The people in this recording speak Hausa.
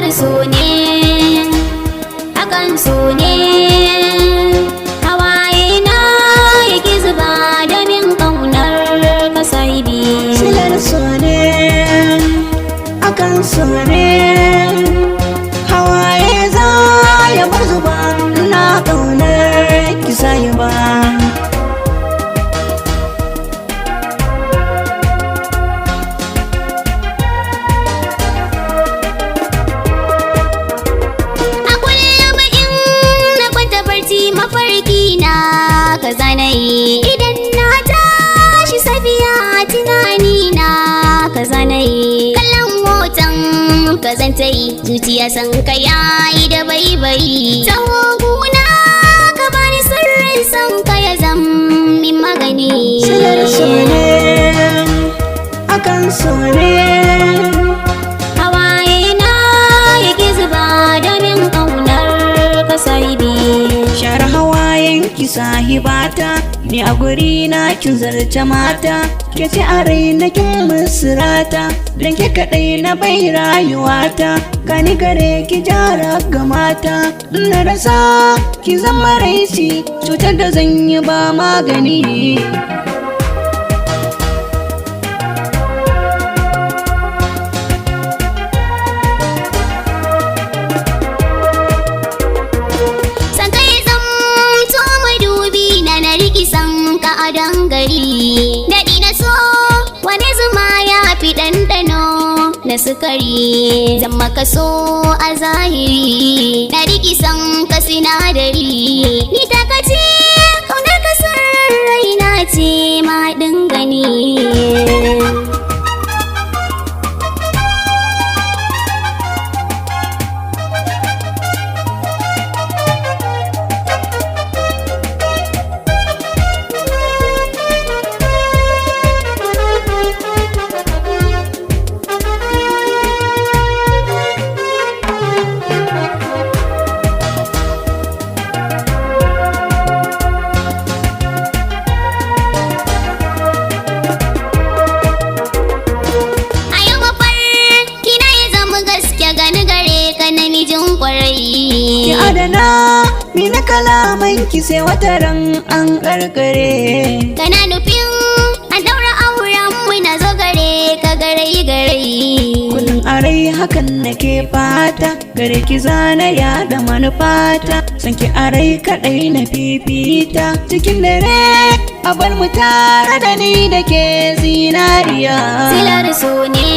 so ne akan so ne hawaye na yake zuba domin ƙaunar ka sahibi. Silar so ne akan so ne hawaye za ya bar zuba na ƙaunar ki sahiba. Mafarki na ka zanayi idan na tashi safiya tunani na ka zanayi kallon hoton ka zantayi zuciya san ka yayi da baibayi tawaguna ka bani sirrin san ka ya min magani. Silar so ne akan so ne hawaye na yake zuba domin ƙaunar ka sahibi. share hawayen ki sahibata ni a guri na kin zarce mata ke ce a raina kin musirata dan ke kadai na bai rayuwata gani gare ki jara ga mata na rasa ki zama raici cutar da zan yi ba magani. Daɗi na so wani zuma ya fi ɗanɗano na sukari zan maka so a zahiri na riki san ka sinadari ni takace kaunar ka sirrin raina ce ma gani. Ki adana ni na kalaman ki sai wata ran an karkare. Kana nufin an daura auren mu na zo gare ka garai garai. Kullum a rai hakan nake fata gare ki zana yaɗa manufata san ki a rai kaɗai na fifita cikin dare a bar mu tare da ni da ke zinariya. Silar so ne